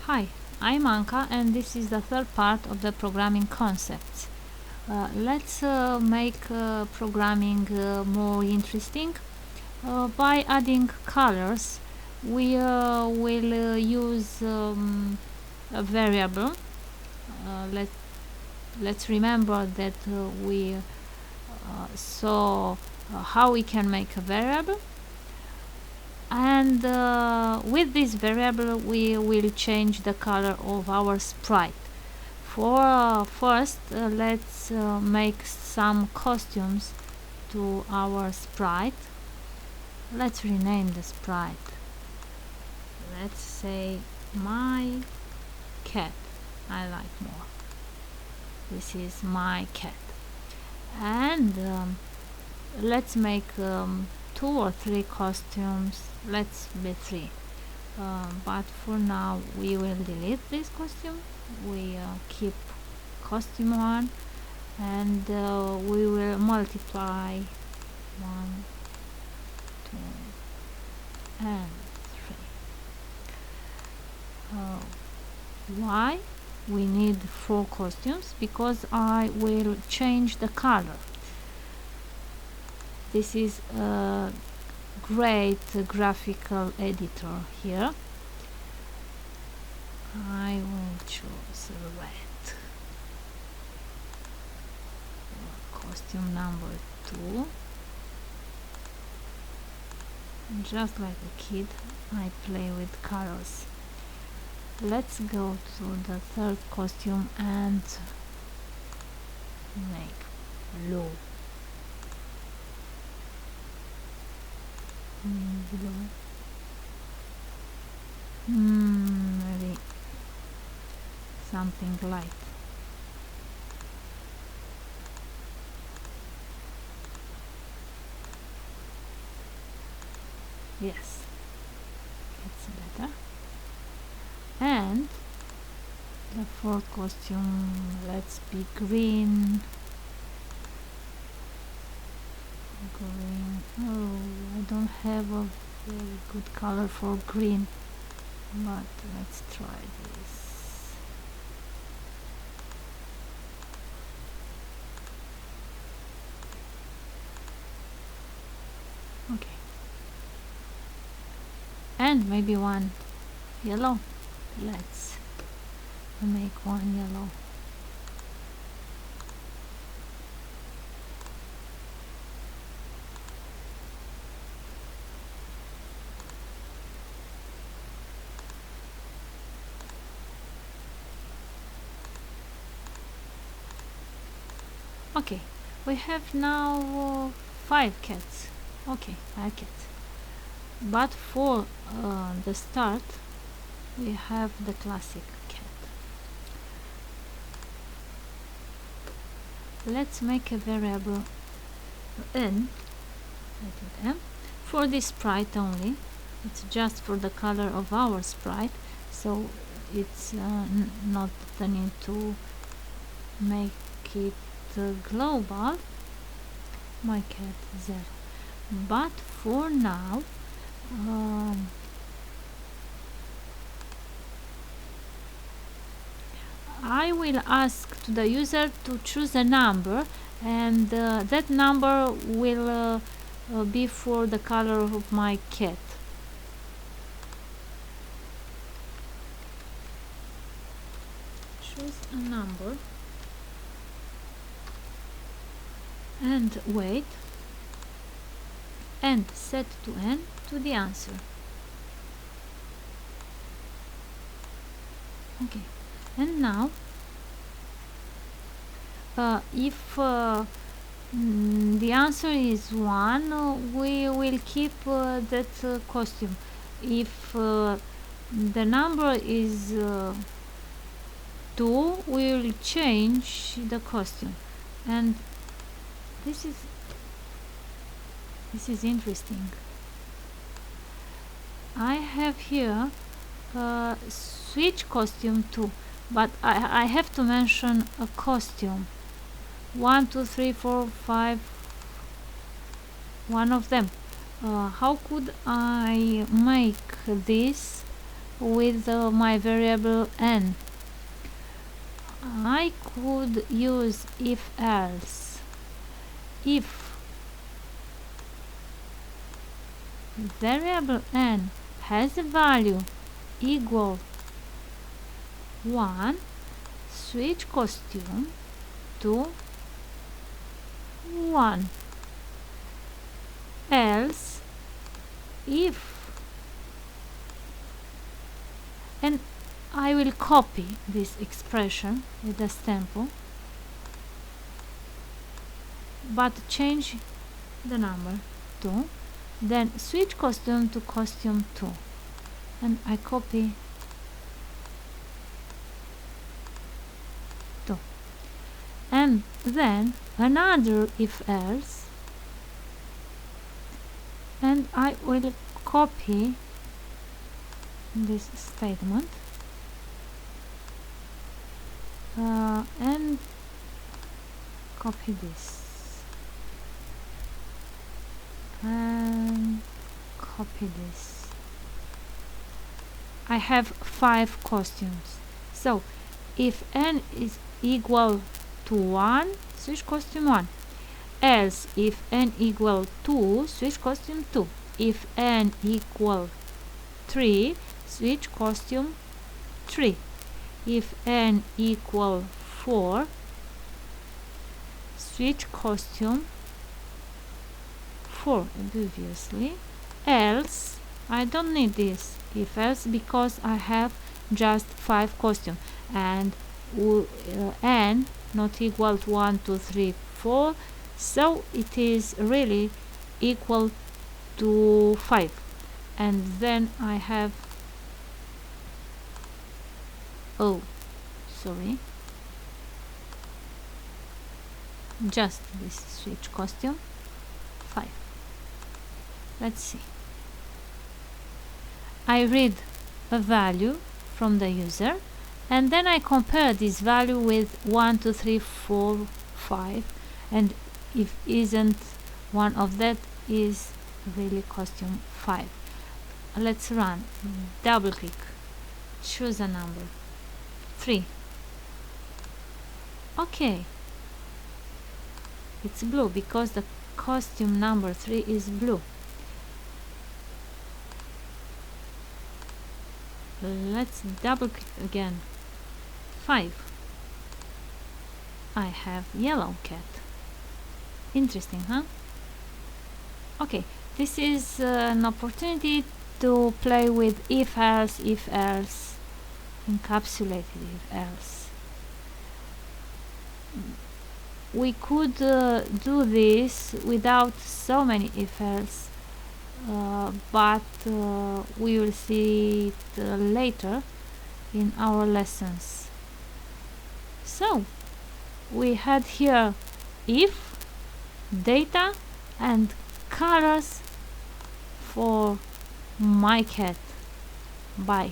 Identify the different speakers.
Speaker 1: Hi, I'm Anca and this is the third part of the programming concepts. Let's make programming more interesting by adding colors. We will use a variable. Let's remember that we saw how we can make a variable, and with this variable we will change the color of our sprite. For first, let's make some costumes to our sprite. Let's rename the sprite. Let's say my cat. I like more. This is my cat. And let's make 2 or 3 costumes. Let's be 3. But for now we will delete this costume. We keep costume 1 and we will multiply 1, 2 and 3. Why we need 4 costumes? Because I will change the color. This is a great graphical editor here. I will choose red. Costume number 2. Just like a kid, I play with colors. Let's go to the third costume and make blue. Blue. Maybe something light. Yes, it's better. And the fourth costume, let's be green. Green. Oh, I don't have a very good color for green, but let's try this. Okay. And maybe one yellow. Let's make one yellow. Okay, we have now 5 cats. Okay, 5 cats. But for the start, we have the classic cat. Let's make a variable n, for this sprite only. It's just for the color of our sprite, so it's not the need to make it global. My cat 0. But for now, I will ask to the user to choose a number, and that number will be for the color of my cat. Choose a number and wait, and set to n to the answer. Okay, and now if the answer is 1, we will keep that costume. If the number is 2, we will change the costume. And this is interesting. I have here switch costume 2, but I have to mention a costume. 1, 2, 3, 4, 5. One of them. How could I make this with my variable n. I could use if else. If variable n has a value equal 1, switch costume to 1. Else, if, and I will copy this expression with a stamp, but change the number to, then switch costume to costume 2, and I copy 2, and then another if else, and I will copy this statement and copy this and copy this. I have 5 costumes, so if n is equal to 1, switch costume 1. Else, if n equal 2, switch costume 2. If n equal 3, switch costume 3. If n equal 4, switch costume 4, obviously. Else, I don't need this if else because I have just 5 costumes, and n not equal to 1, 2, 3, 4, so it is really equal to 5. And then I have, oh, sorry, just this switch costume 5. Let's see. I read a value from the user, and then I compare this value with 1, 2, 3, 4, 5, and if isn't one of that is really costume 5. Let's run. Double click, choose a number 3. Okay, it's blue because the costume number 3 is blue. Let's double click again. 5. I have yellow cat. Interesting, huh? Okay, this is an opportunity to play with if else, encapsulated if else. We could do this without so many if else, but we will see it later in our lessons. So we had here if, data, and colors for my cat. Bye.